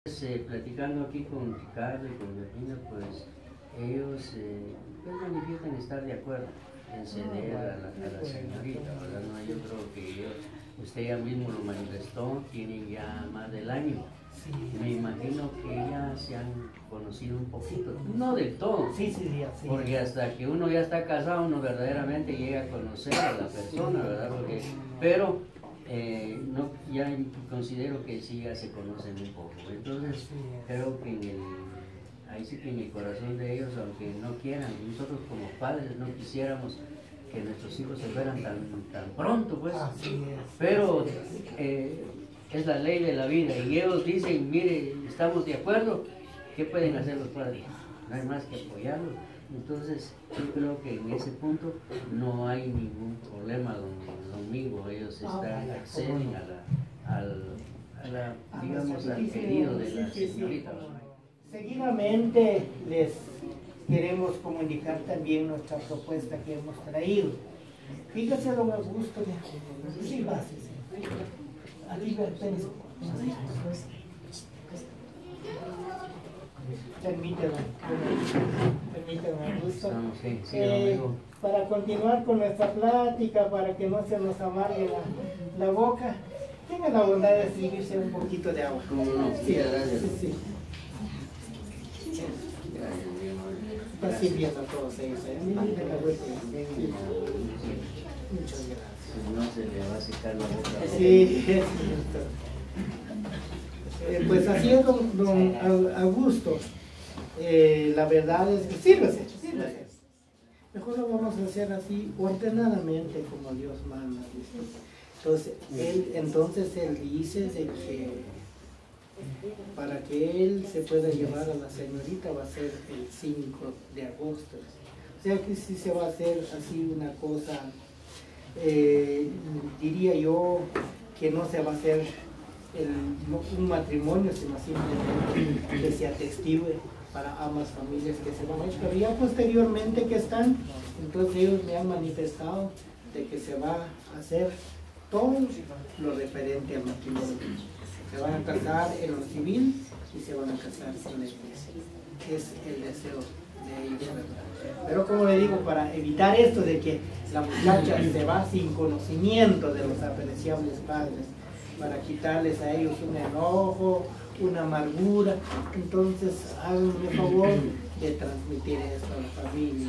Platicando aquí con Ricardo y con Virginia, pues ellos pues manifiestan estar de acuerdo en ceder a la señorita, ¿verdad? No, yo creo que usted ya mismo lo manifestó, tienen ya más del año. Sí. Me imagino que ya se han conocido un poquito, no del todo, Sí. porque hasta que uno ya está casado, uno verdaderamente llega a conocer a la persona, ¿verdad? Pero no, ya considero que sí ya se conocen un poco. Entonces creo que ahí sí que en el corazón de ellos, aunque no quieran, nosotros como padres no quisiéramos que nuestros hijos se fueran tan pronto, pues. Pero es la ley de la vida y ellos dicen, mire, estamos de acuerdo, ¿qué pueden hacer los padres? No hay más que apoyarlos. Entonces, yo creo que en ese punto no hay ningún problema conmigo. Ellos acceden digamos, al pedido de la señorita. Seguidamente les queremos comunicar también nuestra propuesta que hemos traído. Fíjese, don Augusto, sí, permítame, Augusto. Para continuar con nuestra plática, para que no se nos amargue la boca, tengan la bondad de servirse un poquito de agua. ¿Cómo no? Sí, gracias. Sí. Está sirviendo a todos ellos. Muchas gracias. No se le va a secar la boca. Sí, pues así es, don Augusto. La verdad es que sírvese. Mejor lo vamos a hacer así, ordenadamente, como Dios manda. Entonces él dice de que para que él se pueda llevar a la señorita va a ser el 5 de agosto. O sea que si se va a hacer así una cosa, diría yo que no se va a hacer un matrimonio, sino simplemente que se atestigue para ambas familias que se van a ir. Pero ya posteriormente que están, entonces ellos me han manifestado de que se va a hacer todo lo referente al matrimonio. Se van a casar en lo civil y se van a casar en la iglesia. Es el deseo de ellos, ¿verdad? Pero como le digo, para evitar esto de que la muchacha se va sin conocimiento de los apreciables padres, para quitarles a ellos un enojo, una amargura, entonces háganme el favor de transmitir esto a la familia.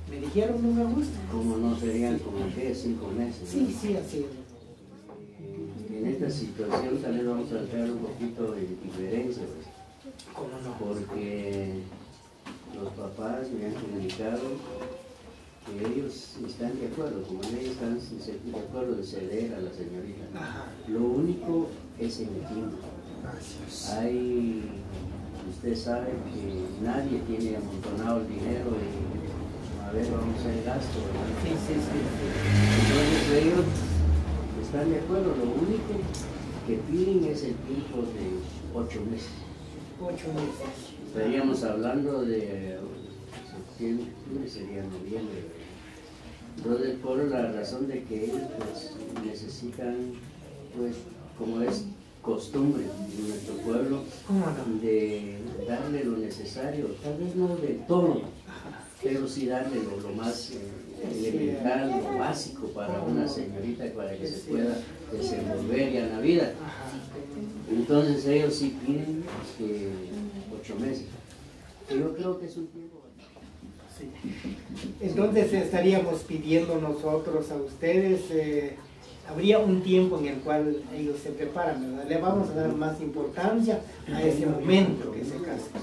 ¿Me dijeron, no me gusta? Como no serían como que 5 meses. Sí, sí, así es. En esta situación tal vez vamos a entrar un poquito de diferencia, ¿Cómo no? Porque los papás me han comunicado que ellos están de acuerdo, como ellos están de acuerdo de ceder a la señorita. Ajá. Lo único es el tiempo. Usted sabe que nadie tiene amontonado el dinero y a ver, vamos a hacer gasto, ¿verdad? Sí. Entonces ellos están de acuerdo, lo único que piden es el tiempo de 8 meses. 8 meses. Estaríamos hablando de septiembre, sería noviembre. Entonces, por la razón de que ellos pues, necesitan, pues, como es costumbre en nuestro pueblo, de darle lo necesario, tal vez no de todo, pero sí darle lo más elemental, lo básico para una señorita para que se pueda desenvolver ya en la vida. Entonces ellos sí piden 8 meses. Yo creo que es un tiempo. Sí. Entonces estaríamos pidiendo nosotros a ustedes, habría un tiempo en el cual ellos se preparan, ¿verdad? Le vamos a dar más importancia a ese momento que se casan.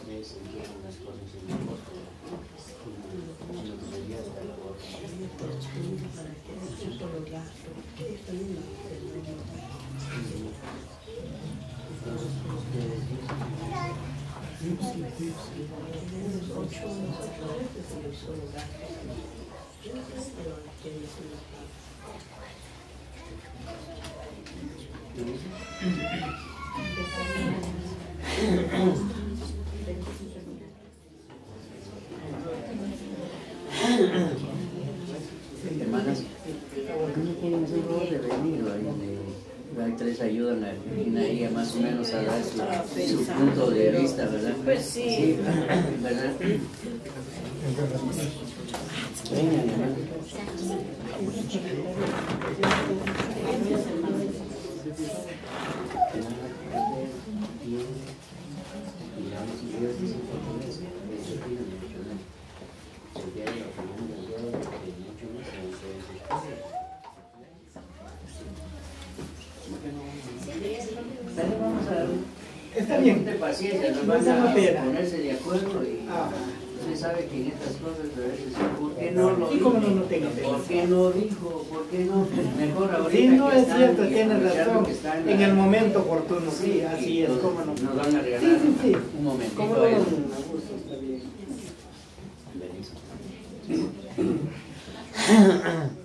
Hermanas, ¿no quieren hacer un favor de venir? Hay 3 ayudan a vienen ahí a más o menos a dar su punto de vista, ¿verdad? Pues sí. Sí, ¿verdad? Venga, hermano. Vamos a Está bien. de paciencia, nos No van se a apena. ponerse de acuerdo y usted sabe que en estas cosas a veces, ¿por qué no lo Sí, dijo? cómo no tenga pena. ¿Por qué no dijo? ¿Por qué no? Mejor ahorita Sí, no que es están cierto, y tienes aprovechando razón. que están En el momento oportuno, sí, así es, nos- cómo no. Nos van a regalar Sí, sí, sí. un momentito. ¿Cómo no, ahí. don Augusto? Está bien. Buenísimo.